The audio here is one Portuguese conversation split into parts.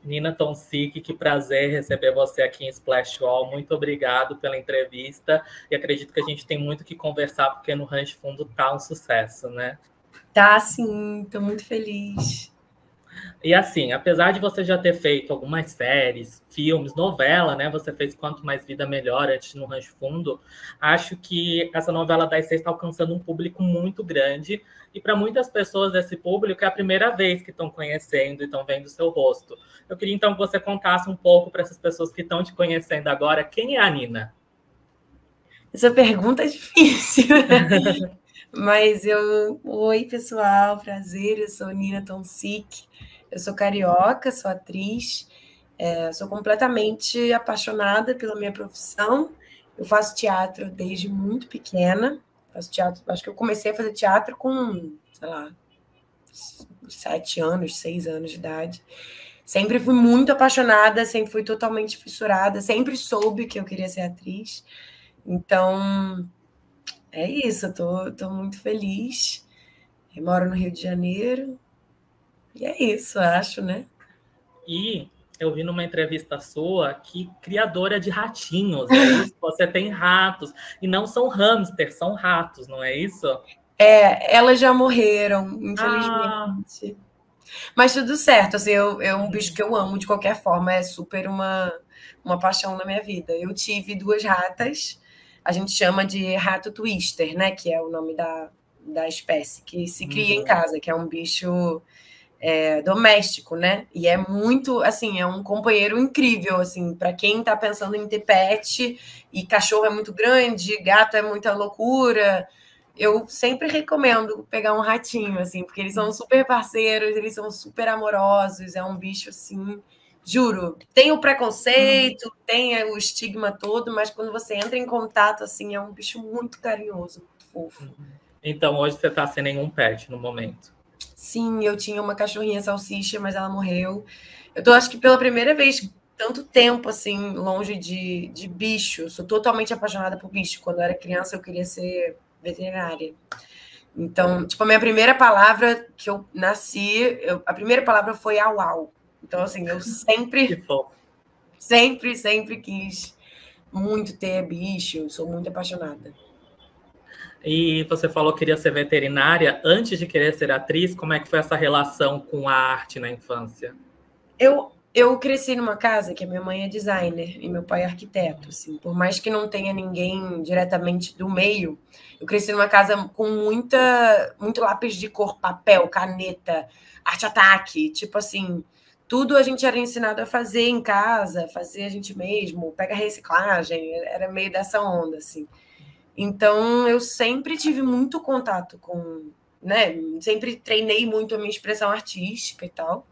Nina Tonsig, que prazer receber você aqui em Splash Wall. Muito obrigado pela entrevista. E acredito que a gente tem muito que conversar, porque no Rancho Fundo tá um sucesso, né? Tá, sim. Tô muito feliz. E assim, apesar de você já ter feito algumas séries, filmes, novela, né? Você fez Quanto Mais Vida Melhor antes no Rancho Fundo. Acho que essa novela das seis está alcançando um público muito grande. E para muitas pessoas desse público é a primeira vez que estão conhecendo e estão vendo o seu rosto. Eu queria então que você contasse um pouco para essas pessoas que estão te conhecendo agora, quem é a Nina? Essa pergunta é difícil, né? Mas oi, pessoal, prazer, eu sou Nina Tonsig, eu sou carioca, sou atriz, sou completamente apaixonada pela minha profissão, eu faço teatro desde muito pequena, faço teatro, acho que eu comecei a fazer teatro com, sei lá, 7 anos, 6 anos de idade, sempre fui muito apaixonada, sempre fui totalmente fissurada, sempre soube que eu queria ser atriz, então... É isso, eu tô muito feliz. Eu moro no Rio de Janeiro. E é isso, acho, né? E eu vi numa entrevista sua que criadora de ratinhos, é isso? Você tem ratos. E não são hamsters, são ratos, não é isso? Elas já morreram, Ah, infelizmente. Mas tudo certo, assim, é um bicho que eu amo de qualquer forma, é super uma paixão na minha vida. Eu tive 2 ratas, a gente chama de rato twister, né? Que é o nome da espécie, que se cria em casa, que é um bicho doméstico, né? E é muito, assim, é um companheiro incrível, assim, para quem tá pensando em ter pet, e cachorro é muito grande, gato é muita loucura. Eu sempre recomendo pegar um ratinho, assim, porque eles são super parceiros, eles são super amorosos, é um bicho, assim, juro. Tem o preconceito, tem o estigma todo, mas quando você entra em contato, assim, é um bicho muito carinhoso, muito fofo. então hoje você está sem nenhum pet no momento. Sim, eu tinha uma cachorrinha salsicha, mas ela morreu. Eu tô, acho que pela primeira vez, tanto tempo, assim, longe de bicho. Eu sou totalmente apaixonada por bicho. Quando eu era criança, eu queria ser veterinária. Então, tipo, a minha primeira palavra que eu nasci, a primeira palavra foi au au. Então, assim, eu Que sempre, fofo. sempre, sempre quis muito ter bicho. Eu sou muito apaixonada. E você falou que queria ser veterinária antes de querer ser atriz. Como é que foi essa relação com a arte na infância? Eu cresci numa casa que a minha mãe é designer e meu pai é arquiteto, assim. Por mais que não tenha ninguém diretamente do meio, eu cresci numa casa com muito lápis de cor, papel, caneta, arte-ataque, tipo assim, tudo a gente era ensinado a fazer em casa, fazer a gente mesmo, pega reciclagem, era meio dessa onda, assim. Então, eu sempre tive muito contato com, né, sempre treinei muito a minha expressão artística e tal.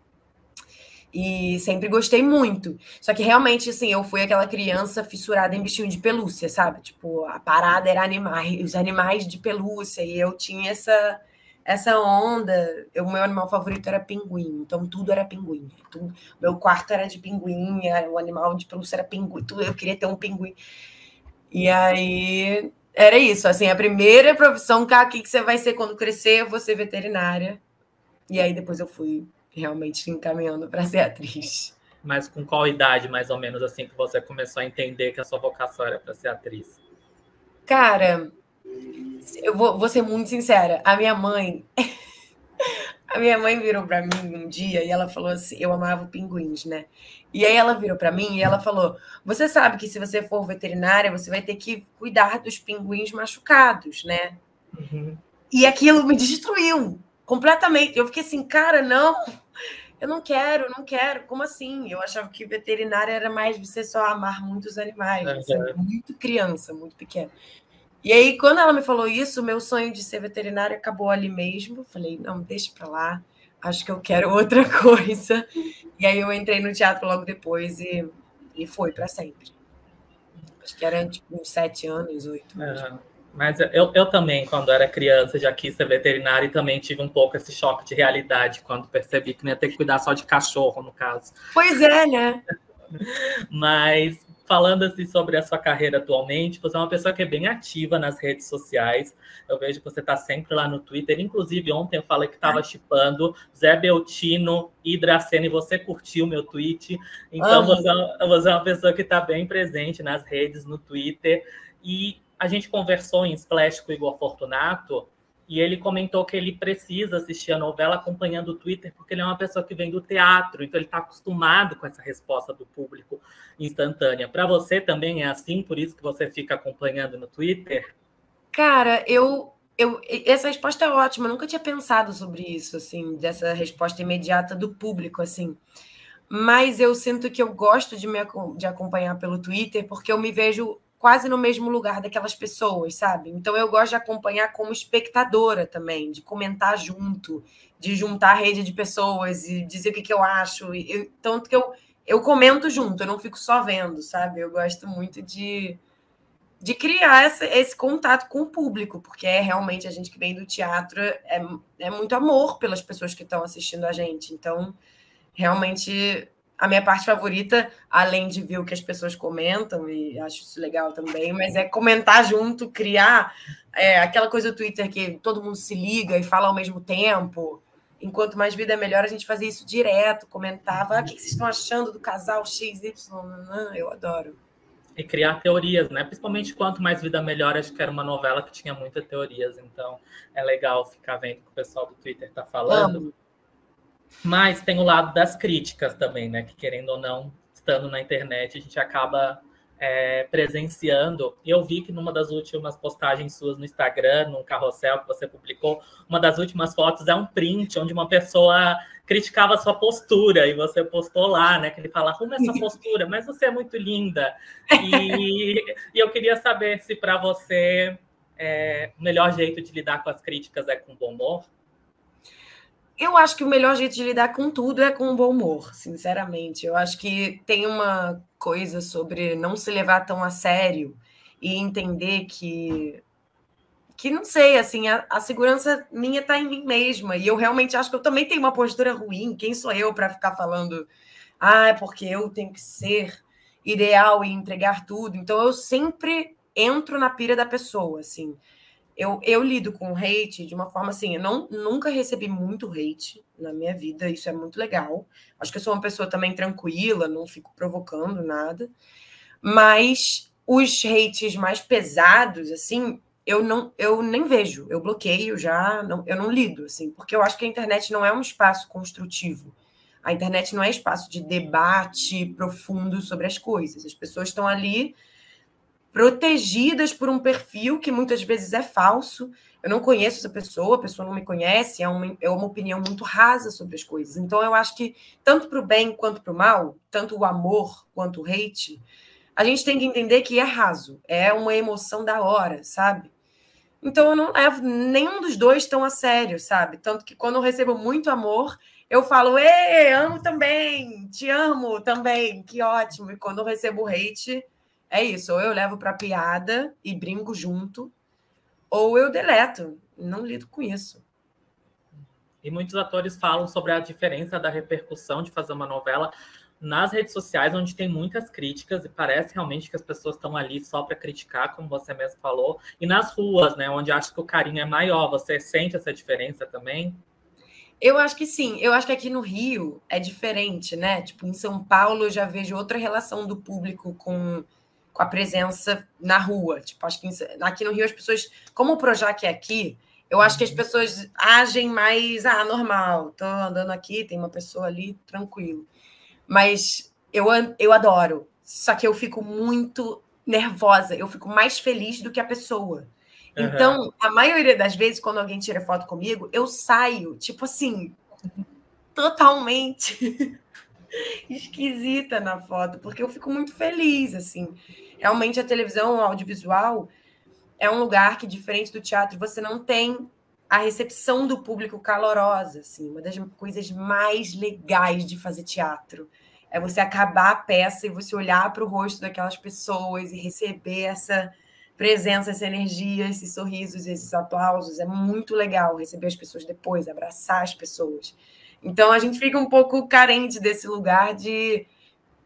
E sempre gostei muito. Só que realmente, assim, eu fui aquela criança fissurada em bichinho de pelúcia, sabe? Tipo, a parada era animais, os animais de pelúcia. E eu tinha essa onda. O meu animal favorito era pinguim. Então, tudo era pinguim. Tudo, meu quarto era de pinguim, o animal de pelúcia era pinguim. Tudo, eu queria ter um pinguim. E aí, era isso. Assim, a primeira profissão, cara, o que você vai ser quando crescer? Eu vou ser veterinária. E aí, depois eu fui realmente encaminhando para ser atriz. Mas com qual idade, mais ou menos, assim, que você começou a entender que a sua vocação era para ser atriz? Cara, eu vou ser muito sincera. A minha mãe virou para mim um dia e ela falou assim: eu amava pinguins, né? E aí ela virou para mim e ela falou: você sabe que se você for veterinária, você vai ter que cuidar dos pinguins machucados, né? Uhum. E aquilo me destruiu completamente. Eu fiquei assim, cara, não, eu não quero, não quero. Como assim? Eu achava que veterinária era mais você só amar muitos animais, você é muito criança, muito pequena. E aí, quando ela me falou isso, meu sonho de ser veterinária acabou ali mesmo. Falei, não, deixa pra lá, acho que eu quero outra coisa. E aí eu entrei no teatro logo depois e foi para sempre. Acho que era tipo uns 7 anos, 8 mesmo. Mas eu também, quando era criança, já quis ser veterinária e também tive um pouco esse choque de realidade quando percebi que não ia ter que cuidar só de cachorro, no caso. Pois é, né? Mas falando assim sobre a sua carreira atualmente, você é uma pessoa que é bem ativa nas redes sociais. Eu vejo que você está sempre lá no Twitter. Inclusive, ontem eu falei que estava shippando Zé Beltino e Dracena, e você curtiu meu tweet. Então, você é uma pessoa que está bem presente nas redes, no Twitter. E a gente conversou em Splash com o Igor Fortunato, e ele comentou que ele precisa assistir a novela acompanhando o Twitter, porque ele é uma pessoa que vem do teatro, então ele está acostumado com essa resposta do público instantânea. Para você também é assim, por isso que você fica acompanhando no Twitter? Cara, essa resposta é ótima. Eu nunca tinha pensado sobre isso, assim, dessa resposta imediata do público, assim. Mas eu sinto que eu gosto de acompanhar pelo Twitter, porque eu me vejo quase no mesmo lugar daquelas pessoas, sabe? Então eu gosto de acompanhar como espectadora também, de comentar junto, de juntar a rede de pessoas e dizer o que eu acho. Tanto que eu comento junto, eu não fico só vendo, sabe? Eu gosto muito de criar esse contato com o público, porque é realmente a gente que vem do teatro, é muito amor pelas pessoas que estão assistindo a gente. Então, realmente, a minha parte favorita, além de ver o que as pessoas comentam, e acho isso legal também, mas é comentar junto, criar aquela coisa do Twitter que todo mundo se liga e fala ao mesmo tempo. Enquanto Mais Vida é Melhor, a gente fazia isso direto, comentava, o que vocês estão achando do casal XY? Eu adoro. E criar teorias, né? Principalmente Quanto Mais Vida Melhor, acho que era uma novela que tinha muitas teorias, então é legal ficar vendo o que o pessoal do Twitter está falando. Amo. Mas tem o lado das críticas também, né? Que querendo ou não, estando na internet, a gente acaba presenciando. E eu vi que numa das últimas postagens suas no Instagram, num carrossel que você publicou, uma das últimas fotos é um print onde uma pessoa criticava a sua postura, e você postou lá, né? Que ele fala, arruma essa postura, mas você é muito linda. E eu queria saber se para você o melhor jeito de lidar com as críticas é com bom humor. Eu acho que o melhor jeito de lidar com tudo é com bom humor, sinceramente. Eu acho que tem uma coisa sobre não se levar tão a sério e entender que não sei, assim, a segurança minha está em mim mesma. E eu realmente acho que eu também tenho uma postura ruim. Quem sou eu para ficar falando, é porque eu tenho que ser ideal e entregar tudo. Então eu sempre entro na pira da pessoa, assim. Eu lido com hate de uma forma assim, eu nunca recebi muito hate na minha vida, isso é muito legal. Acho que eu sou uma pessoa também tranquila, não fico provocando nada. Mas os hates mais pesados, assim, eu nem vejo, eu bloqueio já, eu não lido, assim, porque eu acho que a internet não é um espaço construtivo. A internet não é espaço de debate profundo sobre as coisas. As pessoas estão ali protegidas por um perfil que muitas vezes é falso. Eu não conheço essa pessoa, a pessoa não me conhece, é uma opinião muito rasa sobre as coisas. Então, eu acho que, tanto para o bem quanto para o mal, tanto o amor quanto o hate, a gente tem que entender que é raso, é uma emoção da hora, sabe? Então, eu não levo nenhum dos dois tão a sério, sabe? Tanto que, quando eu recebo muito amor, eu falo, amo também, te amo também, que ótimo. E quando eu recebo hate, é isso, ou eu levo para piada e brinco junto, ou eu deleto, não lido com isso. E muitos atores falam sobre a diferença da repercussão de fazer uma novela nas redes sociais, onde tem muitas críticas, e parece realmente que as pessoas estão ali só para criticar, como você mesmo falou, e nas ruas, né, onde acho que o carinho é maior. Você sente essa diferença também? Eu acho que sim. Eu acho que aqui no Rio é diferente, né? Tipo, em São Paulo eu já vejo outra relação do público com a presença na rua. Tipo, acho que aqui no Rio as pessoas, como o Projac é aqui, eu acho que as pessoas agem mais, normal, tô andando aqui, tem uma pessoa ali, tranquilo. Mas eu adoro. Só que eu fico muito nervosa, eu fico mais feliz do que a pessoa. Então, a maioria das vezes, quando alguém tira foto comigo, eu saio, tipo assim, totalmente esquisita na foto, porque eu fico muito feliz, assim. Realmente, a televisão, o audiovisual, é um lugar que, diferente do teatro, você não tem a recepção do público calorosa, assim. Uma das coisas mais legais de fazer teatro é você acabar a peça e você olhar para o rosto daquelas pessoas e receber essa presença, essa energia, esses sorrisos, esses aplausos. É muito legal receber as pessoas depois, abraçar as pessoas. Então, a gente fica um pouco carente desse lugar de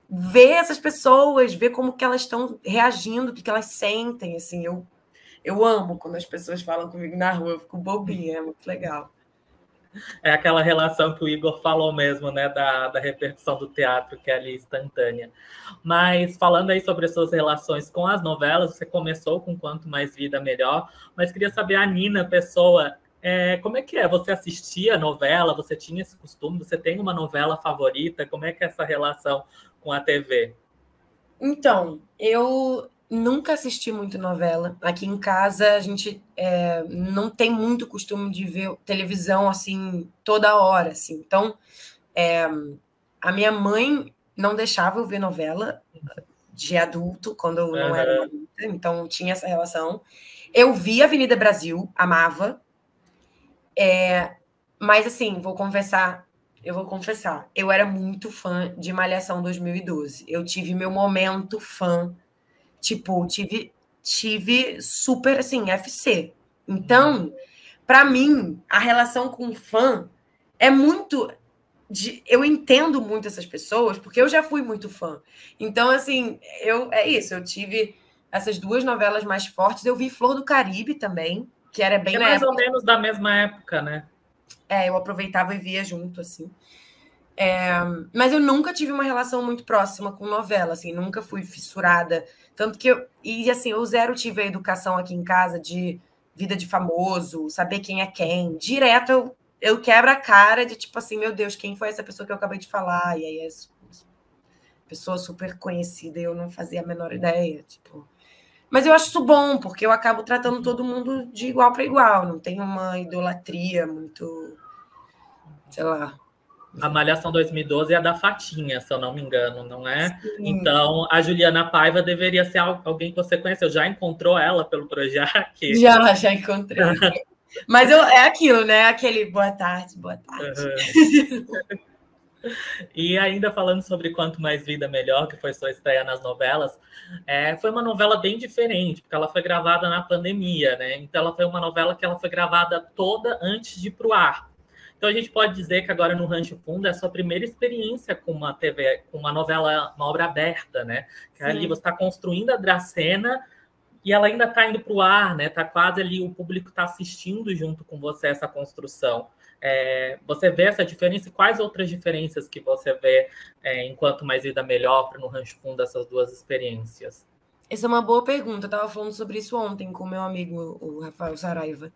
ver essas pessoas, ver como que elas estão reagindo, o que elas sentem, assim, eu amo quando as pessoas falam comigo na rua, eu fico bobinha, é muito legal. É aquela relação que o Igor falou mesmo, né, da repercussão do teatro, que é ali instantânea. Mas falando aí sobre as suas relações com as novelas, você começou com Quanto Mais Vida Melhor, mas queria saber, a Nina, pessoa, como é que é? Você assistia a novela? Você tinha esse costume? Você tem uma novela favorita? Como é que é essa relação com a TV? Então, eu nunca assisti muito novela. Aqui em casa a gente não tem muito costume de ver televisão assim toda hora, assim. Então, a minha mãe não deixava eu ver novela de adulto quando eu não era Uhum. adulta, então tinha essa relação. Eu vi Avenida Brasil, amava. Mas assim, eu vou confessar, eu era muito fã de Malhação 2012. Eu tive meu momento fã, tipo, tive super assim, FC. Então, para mim, a relação com fã é muito eu entendo muito essas pessoas, porque eu já fui muito fã. Então, assim, é isso, eu tive essas duas novelas mais fortes. Eu vi Flor do Caribe também, que era bem Que é na mais ou época. menos da mesma época, né? Eu aproveitava e via junto, assim. Mas eu nunca tive uma relação muito próxima com novela, assim, nunca fui fissurada. Tanto que e assim, eu zero tive a educação aqui em casa de vida de famoso, saber quem é quem. Direto eu quebro a cara de tipo assim, meu Deus, quem foi essa pessoa que eu acabei de falar? E aí é pessoa super conhecida e eu não fazia a menor ideia, tipo. Mas eu acho isso bom, porque eu acabo tratando todo mundo de igual para igual, não tem uma idolatria muito, sei lá. A Malhação 2012 é a da Fatinha, se eu não me engano, não é? Sim. Então, a Juliana Paiva deveria ser alguém que você conheceu. Já encontrou ela pelo Projac? Já encontrei. Mas é aquilo, né? Aquele boa tarde, boa tarde. Uhum. E ainda falando sobre Quanto Mais Vida Melhor, que foi sua estreia nas novelas, foi uma novela bem diferente, porque ela foi gravada na pandemia, né? Então ela foi uma novela que ela foi gravada toda antes de ir para o ar. Então a gente pode dizer que agora no Rancho Fundo é a sua primeira experiência com uma TV, com uma novela, uma obra aberta, né? Que ali você está construindo a Dracena e ela ainda está indo para o ar, né? Tá quase ali, o público está assistindo junto com você essa construção. Você vê essa diferença e quais outras diferenças que você vê enquanto Mais Vida Melhor para no Rancho Fundo, essas duas experiências? Essa é uma boa pergunta. Eu estava falando sobre isso ontem com o meu amigo, o Rafael Saraiva.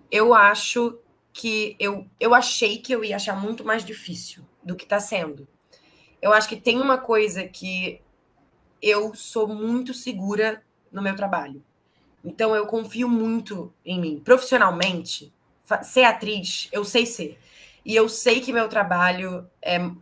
Eu acho que eu achei que eu ia achar muito mais difícil do que está sendo. Eu acho que tem uma coisa que eu sou muito segura no meu trabalho. Então eu confio muito em mim. Profissionalmente, ser atriz, eu sei ser. E eu sei que meu trabalho,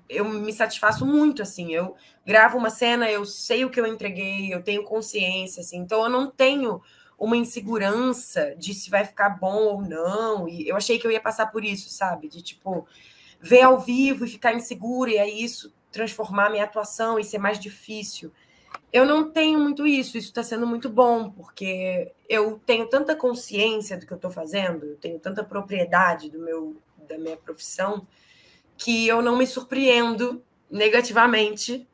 eu me satisfaço muito, assim. Eu gravo uma cena, eu sei o que eu entreguei, eu tenho consciência, assim. Então eu não tenho uma insegurança de se vai ficar bom ou não. E eu achei que eu ia passar por isso, sabe? De, tipo, ver ao vivo e ficar insegura, e aí isso transformar minha atuação e ser mais difícil. Eu não tenho muito isso está sendo muito bom, porque eu tenho tanta consciência do que eu estou fazendo, eu tenho tanta propriedade da minha profissão, que eu não me surpreendo negativamente,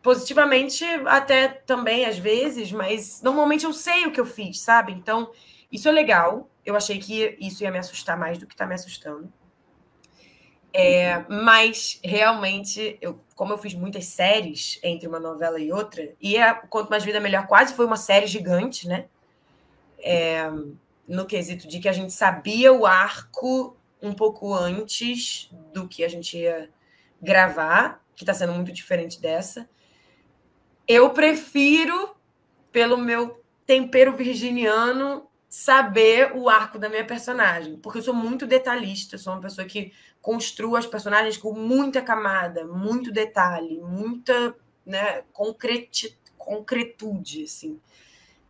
positivamente até também às vezes, mas normalmente eu sei o que eu fiz, sabe? Então, isso é legal. Eu achei que isso ia me assustar mais do que está me assustando. Mas realmente, como eu fiz muitas séries entre uma novela e outra, e Quanto Mais Vida Melhor quase foi uma série gigante, né? No quesito de que a gente sabia o arco um pouco antes do que a gente ia gravar, que está sendo muito diferente dessa. Eu prefiro, pelo meu tempero virginiano, saber o arco da minha personagem, porque eu sou muito detalhista, eu sou uma pessoa que construo as personagens com muita camada, muito detalhe, muita, né, concretude, assim.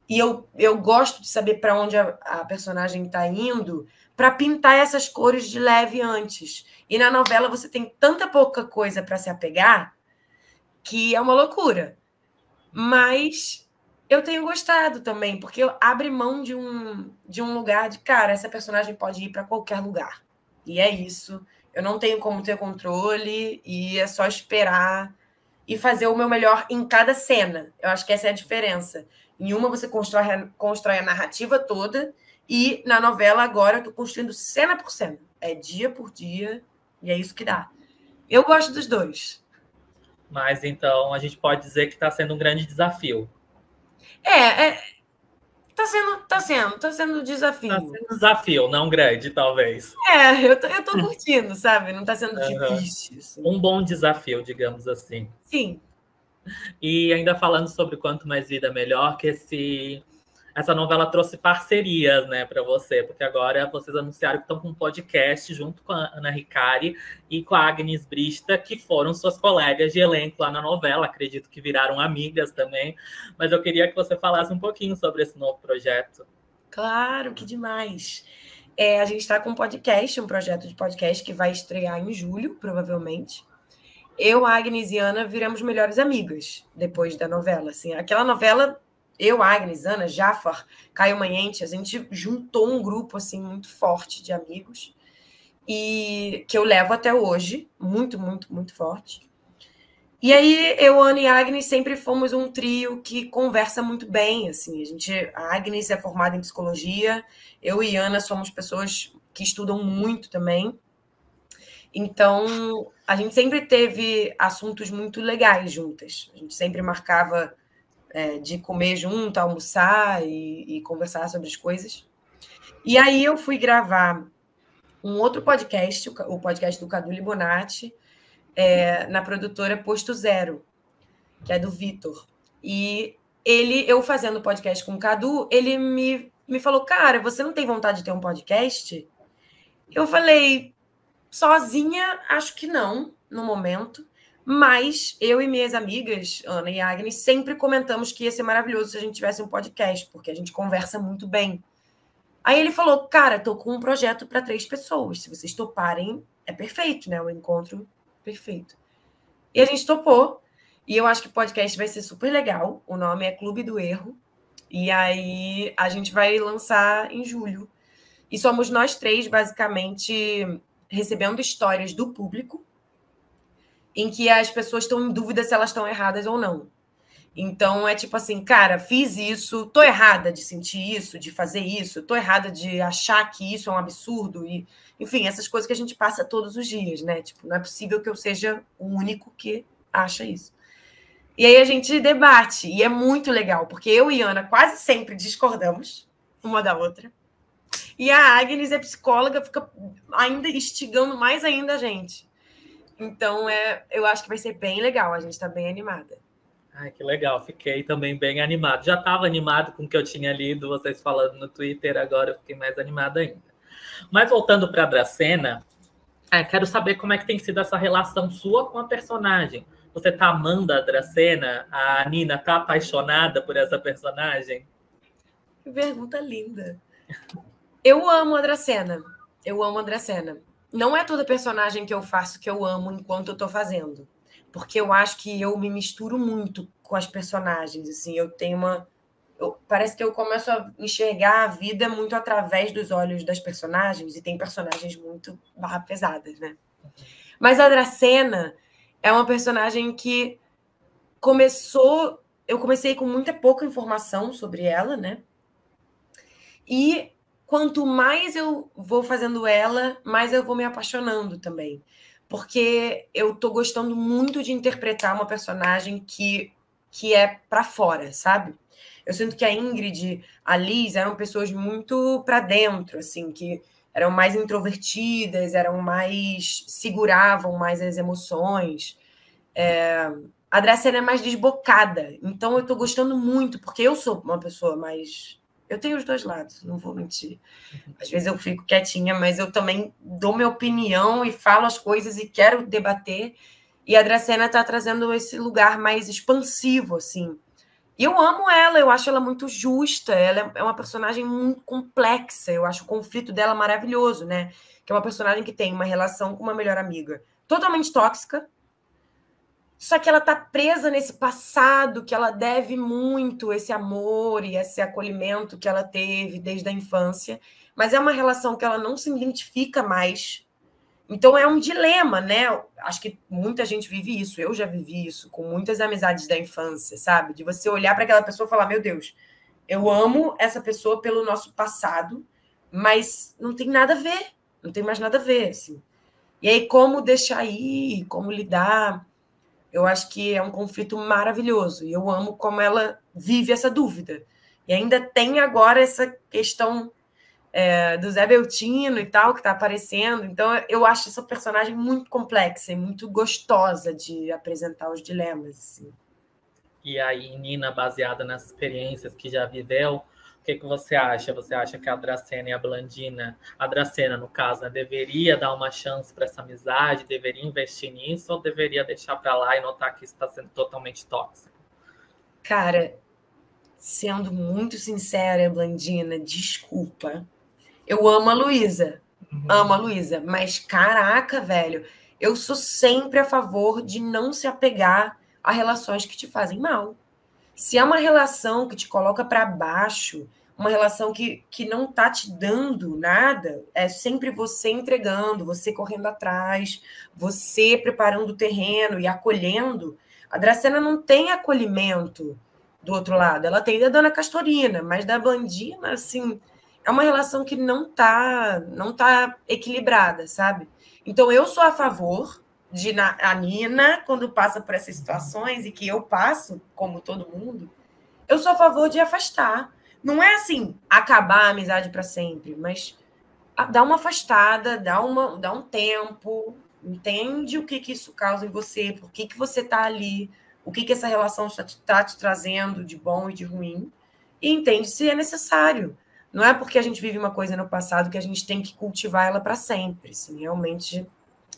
E eu gosto de saber para onde a personagem está indo para pintar essas cores de leve antes. E na novela você tem tanta pouca coisa para se apegar que é uma loucura. Mas eu tenho gostado também, porque abre mão de um lugar de, cara, essa personagem pode ir para qualquer lugar. E é isso. eu não tenho como ter controle e é só esperar e fazer o meu melhor em cada cena. Eu acho que essa é a diferença. Em uma você constrói a narrativa toda e na novela agora eu estou construindo cena por cena. É dia por dia e é isso que dá. Eu gosto dos dois. Mas então a gente pode dizer que está sendo um grande desafio. Tá sendo um desafio. Está sendo um desafio, não grande, talvez. Eu tô curtindo, sabe? Não tá sendo difícil. Assim. Um bom desafio, digamos assim. Sim. E ainda falando sobre Quanto Mais Vida Melhor, que essa novela trouxe parcerias, né, para você, porque agora vocês anunciaram que estão com um podcast junto com a Ana Ricari e com a Agnes Brista, que foram suas colegas de elenco lá na novela, acredito que viraram amigas também, mas eu queria que você falasse um pouquinho sobre esse novo projeto. Claro, que demais. A gente está com um podcast, um projeto de podcast que vai estrear em julho, provavelmente. Eu, Agnes e Ana viramos melhores amigas depois da novela. Assim, aquela novela, eu, Agnes, Ana, Jafar, Caio Manhente, a gente juntou um grupo assim muito forte de amigos e que eu levo até hoje, muito, muito, muito forte. E aí, eu, Ana e Agnes sempre fomos um trio que conversa muito bem, assim. A Agnes é formada em psicologia, eu e Ana somos pessoas que estudam muito também. Então, a gente sempre teve assuntos muito legais juntas. A gente sempre marcava de comer junto, almoçar e conversar sobre as coisas. E aí eu fui gravar um outro podcast, o podcast do Cadu Libonati, na produtora Posto Zero, que é do Vitor. E eu fazendo podcast com o Cadu, ele me falou, cara, você não tem vontade de ter um podcast? Eu falei, sozinha, acho que não, no momento. Mas eu e minhas amigas, Ana e Agnes, sempre comentamos que ia ser maravilhoso se a gente tivesse um podcast, porque a gente conversa muito bem. Aí ele falou, cara, tô com um projeto para 3 pessoas. Se vocês toparem, é perfeito, né? O encontro perfeito. E a gente topou. E eu acho que o podcast vai ser super legal. O nome é Clube do Erro. E aí a gente vai lançar em julho. E somos nós 3, basicamente, recebendo histórias do público em que as pessoas estão em dúvida se elas estão erradas ou não. Então, é tipo assim, cara, fiz isso, tô errada de sentir isso, de fazer isso, tô errada de achar que isso é um absurdo. E, enfim, essas coisas que a gente passa todos os dias, né? Tipo, não é possível que eu seja o único que acha isso. E aí a gente debate, e é muito legal, porque eu e Ana quase sempre discordamos uma da outra. E a Agnes é psicóloga, fica ainda instigando mais ainda a gente. Então, eu acho que vai ser bem legal, a gente está bem animada. Ai, que legal, fiquei também bem animado. Já estava animado com o que eu tinha lido, vocês falando no Twitter, agora eu fiquei mais animado ainda. Mas voltando para a Dracena, quero saber como é que tem sido essa relação sua com a personagem. Você tá amando a Dracena? A Nina tá apaixonada por essa personagem? Que pergunta linda. Eu amo a Dracena. Não é toda personagem que eu faço que eu amo enquanto eu tô fazendo. Porque eu acho que eu me misturo muito com as personagens. Assim, eu tenho parece que eu começo a enxergar a vida muito através dos olhos das personagens. E tem personagens muito barra pesadas, né? Mas a Dracena é uma personagem que eu comecei com muita pouca informação sobre ela, né? E quanto mais eu vou fazendo ela, mais eu vou me apaixonando também. Porque eu tô gostando muito de interpretar uma personagem que é para fora, sabe? Eu sinto que a Ingrid, a Liz eram pessoas muito para dentro, assim, que eram mais introvertidas, seguravam mais as emoções. A Dracena é mais desbocada. Então eu tô gostando muito, porque eu sou uma pessoa mais... Eu tenho os dois lados, não vou mentir. Às vezes eu fico quietinha, mas eu também dou minha opinião e falo as coisas e quero debater. E a Dracena tá trazendo esse lugar mais expansivo, assim. E eu amo ela, eu acho ela muito justa. Ela é uma personagem muito complexa. Eu acho o conflito dela maravilhoso, né? Que é uma personagem que tem uma relação com uma melhor amiga totalmente tóxica, só que ela está presa nesse passado que ela deve muito, esse amor e esse acolhimento que ela teve desde a infância. Mas é uma relação que ela não se identifica mais. Então é um dilema, né? Acho que muita gente vive isso, eu já vivi isso com muitas amizades da infância, sabe? De você olhar para aquela pessoa e falar, meu Deus, eu amo essa pessoa pelo nosso passado, mas não tem nada a ver, não tem mais nada a ver, assim. E aí, como deixar ir, como lidar, eu acho que é um conflito maravilhoso, e eu amo como ela vive essa dúvida. E ainda tem agora essa questão do Zé Beltino e tal, que está aparecendo. Então, eu acho essa personagem muito complexa e muito gostosa de apresentar os dilemas. Assim. E aí, Nina, baseada nas experiências que já viveu, o que você acha? Você acha que a Dracena e a Blandina, a Dracena, no caso, né, deveria dar uma chance para essa amizade, deveria investir nisso, ou deveria deixar para lá e notar que isso está sendo totalmente tóxico? Cara, sendo muito sincera, Blandina, desculpa. Eu amo a Luísa. Amo a Luísa. Mas, caraca, velho, eu sou sempre a favor de não se apegar a relações que te fazem mal. Se é uma relação que te coloca para baixo, uma relação que não tá te dando nada, é sempre você entregando, você correndo atrás, você preparando o terreno e acolhendo. A Dracena não tem acolhimento do outro lado. Ela tem da Dona Castorina, mas da Blandina, assim, é uma relação que não tá equilibrada, sabe? Então, eu sou a favor de a Nina, quando passa por essas situações, e que eu passo, como todo mundo, eu sou a favor de afastar. Não é assim, acabar a amizade para sempre, mas dar uma afastada, dar um tempo, entende o que isso causa em você, por que você está ali, o que essa relação está te trazendo de bom e de ruim, e entende se é necessário. Não é porque a gente vive uma coisa no passado que a gente tem que cultivar ela para sempre. Assim, realmente,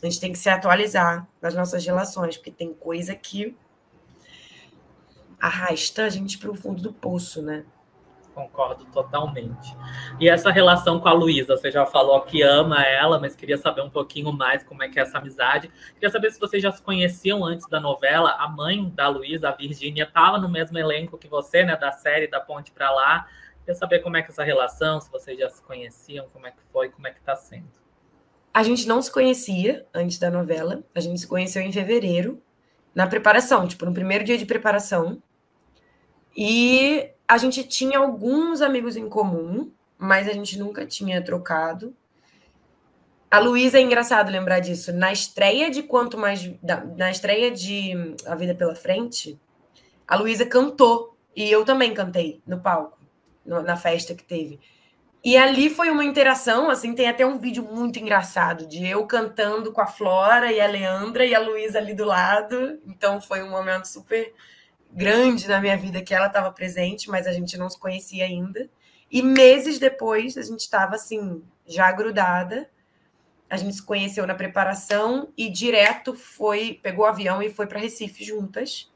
a gente tem que se atualizar nas nossas relações, porque tem coisa que arrasta a gente para o fundo do poço, né? Concordo totalmente. E essa relação com a Luísa, você já falou que ama ela, mas queria saber um pouquinho mais como é que é essa amizade. Queria saber se vocês já se conheciam antes da novela. A mãe da Luísa, a Virgínia, estava no mesmo elenco que você, né, da série Da Ponte para Lá. Queria saber como é que é essa relação, se vocês já se conheciam, como é que foi, como é que está sendo. A gente não se conhecia antes da novela. A gente se conheceu em fevereiro, na preparação, tipo, no primeiro dia de preparação. E a gente tinha alguns amigos em comum, mas a gente nunca tinha trocado. A Luísa, é engraçado lembrar disso. Na estreia de Na estreia de A Vida Pela Frente, a Luísa cantou. E eu também cantei no palco, na festa que teve. E ali foi uma interação, assim, tem até um vídeo muito engraçado de eu cantando com a Flora e a Leandra e a Luísa ali do lado. Então foi um momento super grande na minha vida que ela estava presente, mas a gente não se conhecia ainda. E meses depois, a gente estava, assim, já grudada. A gente se conheceu na preparação e direto pegou o avião e foi para Recife juntas.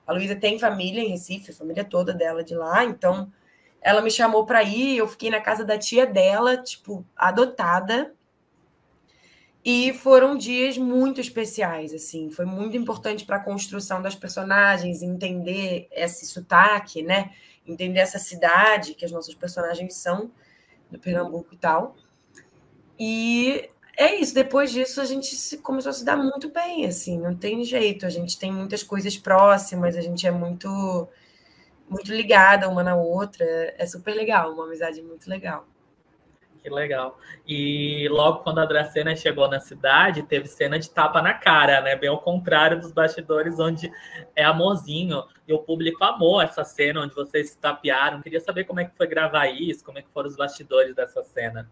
A Luísa tem família em Recife, a família toda dela de lá, então ela me chamou para ir, eu fiquei na casa da tia dela, tipo, adotada. E foram dias muito especiais, assim. Foi muito importante para a construção das personagens, entender esse sotaque, né? Entender essa cidade que as nossas personagens são, do Pernambuco e tal. E é isso. Depois disso, a gente começou a se dar muito bem, assim. Não tem jeito. A gente tem muitas coisas próximas, a gente é muito, muito ligada uma na outra. É super legal, uma amizade muito legal. Que legal. E logo quando a Dracena chegou na cidade, teve cena de tapa na cara, né? Bem ao contrário dos bastidores, onde é amorzinho. E o público amou essa cena onde vocês se tapearam. Queria saber como é que foi gravar isso, como é que foram os bastidores dessa cena.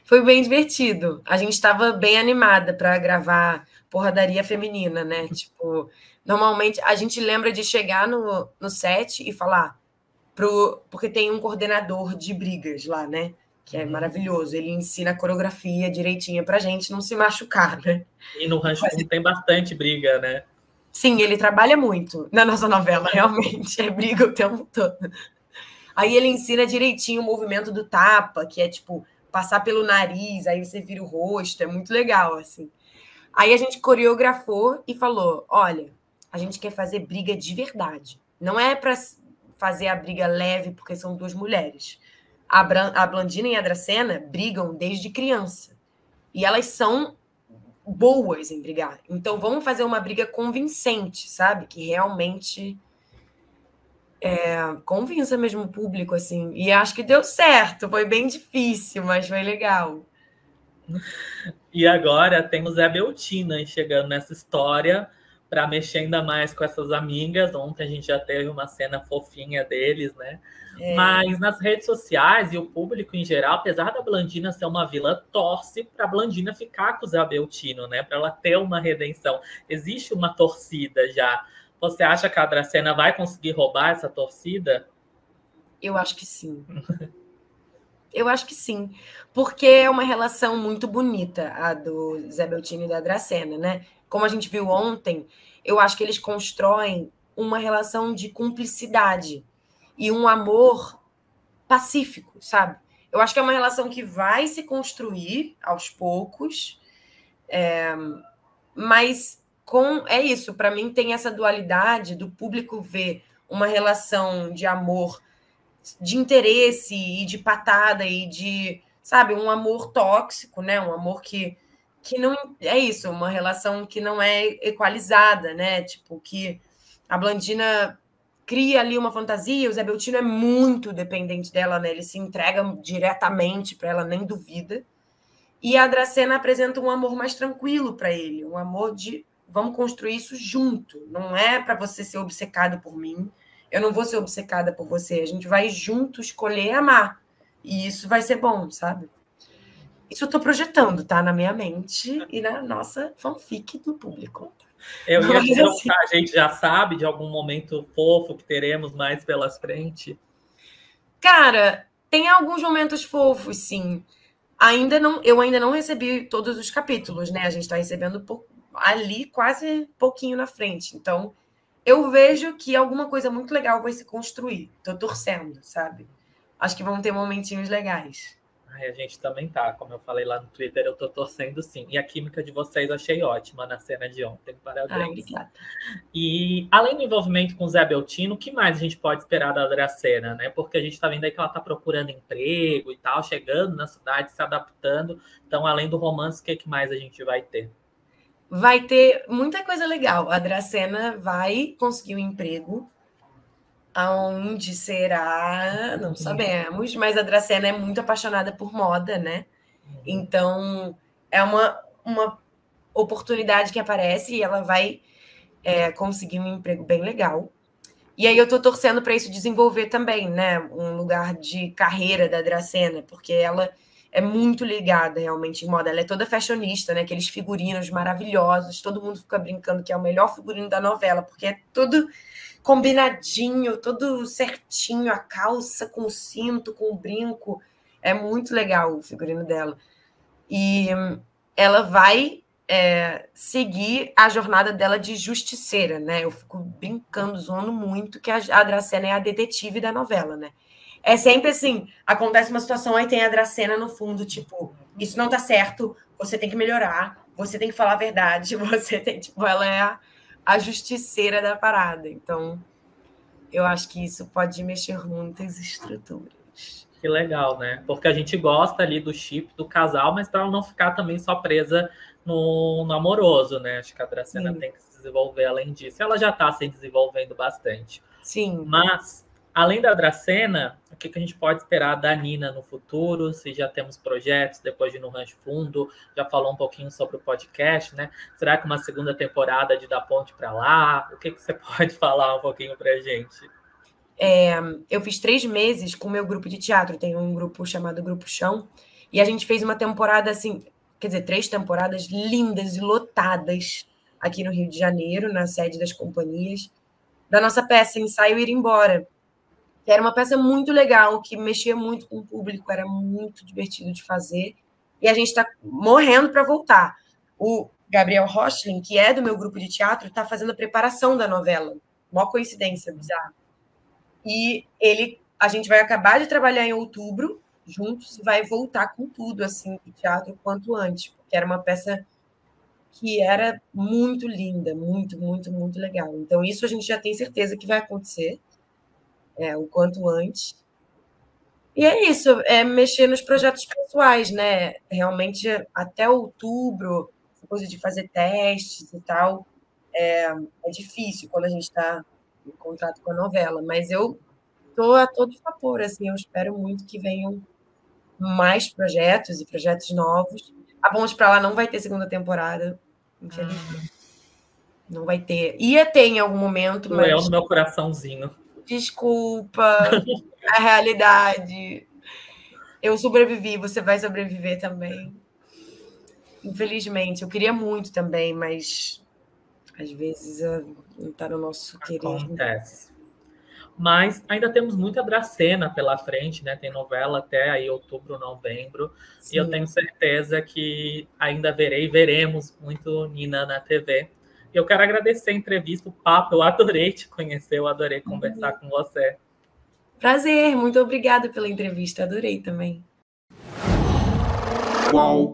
Foi bem divertido. A gente estava bem animada para gravar porradaria feminina, né? Tipo, normalmente a gente lembra de chegar no set e falar porque tem um coordenador de brigas lá, né? Que é maravilhoso. Ele ensina a coreografia direitinha pra gente não se machucar, né? E no Rancho Fundo tem bastante briga, né? Sim, ele trabalha muito na nossa novela, realmente. É briga o tempo todo. Aí ele ensina direitinho o movimento do tapa, que é tipo passar pelo nariz, aí você vira o rosto, é muito legal, assim. Aí a gente coreografou e falou, olha, a gente quer fazer briga de verdade. Não é para fazer a briga leve porque são duas mulheres. A Blandina e a Dracena brigam desde criança. E elas são boas em brigar. Então, vamos fazer uma briga convincente, sabe? Que realmente convença mesmo o público, assim. E acho que deu certo. Foi bem difícil, mas foi legal. E agora temos Zé Beltina chegando nessa história para mexer ainda mais com essas amigas. Ontem a gente já teve uma cena fofinha deles, né? Mas nas redes sociais e o público em geral, apesar da Blandina ser uma vilã, torce para a Blandina ficar com o Zé Beltino, né? Para ela ter uma redenção. Existe uma torcida já. Você acha que a Dracena vai conseguir roubar essa torcida? Eu acho que sim. Eu acho que sim, porque é uma relação muito bonita a do Zé Beltini e da Dracena, né? Como a gente viu ontem, eu acho que eles constroem uma relação de cumplicidade e um amor pacífico, sabe? Eu acho que é uma relação que vai se construir aos poucos, mas é isso, para mim tem essa dualidade do público ver uma relação de amor, de interesse e de patada e de, sabe, um amor tóxico, né? Um amor que não é isso, uma relação que não é equalizada, né? Tipo, que a Blandina cria ali uma fantasia, o Zé Beltino é muito dependente dela, né? Ele se entrega diretamente para ela, nem duvida. E a Dracena apresenta um amor mais tranquilo para ele, um amor de vamos construir isso junto. Não é para você ser obcecado por mim, eu não vou ser obcecada por você. A gente vai junto escolher amar. E isso vai ser bom, sabe? Isso eu tô projetando, tá? Na minha mente e na nossa fanfic do público. Eu ia te perguntar, a gente já sabe de algum momento fofo que teremos mais pelas frente? Cara, tem alguns momentos fofos, sim. Eu ainda não recebi todos os capítulos, né? A gente está recebendo ali quase pouquinho na frente. Então, eu vejo que alguma coisa muito legal vai se construir. Tô torcendo, sabe? Acho que vão ter momentinhos legais. Ai, a gente também tá, como eu falei lá no Twitter, eu tô torcendo sim. E a química de vocês achei ótima na cena de ontem. Parabéns. Obrigada. E além do envolvimento com o Zé Beltino, o que mais a gente pode esperar da Dracena, né? Porque a gente tá vendo aí que ela tá procurando emprego e tal, chegando na cidade, se adaptando. Então, além do romance, o que mais a gente vai ter? Vai ter muita coisa legal. A Dracena vai conseguir um emprego. Aonde será? Não sabemos, mas a Dracena é muito apaixonada por moda, né? Então, é uma oportunidade que aparece e ela vai conseguir um emprego bem legal. E aí eu tô torcendo para isso desenvolver também, né? Um lugar de carreira da Dracena, porque ela é muito ligada realmente em moda. Ela é toda fashionista, né? Aqueles figurinos maravilhosos. Todo mundo fica brincando que é o melhor figurino da novela, porque é tudo combinadinho, todo certinho, a calça com o cinto, com o brinco. É muito legal o figurino dela. E ela vai seguir a jornada dela de justiceira, né? Eu fico brincando, zoando muito que a Dracena é a detetive da novela, né? É sempre assim, acontece uma situação, aí tem a Dracena no fundo, tipo, isso não tá certo, você tem que melhorar, você tem que falar a verdade, você tem, tipo, ela é a justiceira da parada. Então, eu acho que isso pode mexer muitas estruturas. Que legal, né? Porque a gente gosta ali do chip do casal, mas para ela não ficar também só presa no amoroso, né? Acho que a Dracena tem que se desenvolver além disso. Ela já está se desenvolvendo bastante. Sim. Mas, além da Dracena, o que a gente pode esperar da Nina no futuro? Se já temos projetos depois de No Rancho Fundo, já falou um pouquinho sobre o podcast, né? Será que uma segunda temporada de Da Ponte para Lá? O que você pode falar um pouquinho para a gente? Eu fiz 3 meses com o meu grupo de teatro, tem um grupo chamado Grupo Chão, e a gente fez uma temporada assim, quer dizer, 3 temporadas lindas e lotadas aqui no Rio de Janeiro, na sede das companhias, da nossa peça Ensaio Ir Embora, que era uma peça muito legal, que mexia muito com o público, era muito divertido de fazer, e a gente está morrendo para voltar. O Gabriel Rochlin, que é do meu grupo de teatro, está fazendo a preparação da novela. Mó coincidência, bizarra. E a gente vai acabar de trabalhar em outubro juntos e vai voltar com tudo, assim, o teatro quanto antes, porque era uma peça que era muito linda, muito, muito, muito legal. Então, isso a gente já tem certeza que vai acontecer o quanto antes. E é isso, é mexer nos projetos pessoais, né? Realmente, até outubro, coisa de fazer testes e tal. É difícil quando a gente está em contrato com a novela, mas eu estou a todo vapor, assim, eu espero muito que venham mais projetos e projetos novos. A Ponte pra Lá não vai ter segunda temporada, infelizmente. Não vai ter. Ia ter em algum momento, mas... Doeu no meu coraçãozinho. Desculpa, a realidade. Eu sobrevivi, você vai sobreviver também. Infelizmente, eu queria muito também, mas às vezes não está no nosso querer. Acontece. Mas ainda temos muita Dracena pela frente, né? Tem novela até aí outubro, novembro. Sim. E eu tenho certeza que ainda veremos muito Nina na TV. E eu quero agradecer a entrevista, o papo. Eu adorei te conhecer, eu adorei conversar com você. Prazer, muito obrigada pela entrevista, adorei também. Qual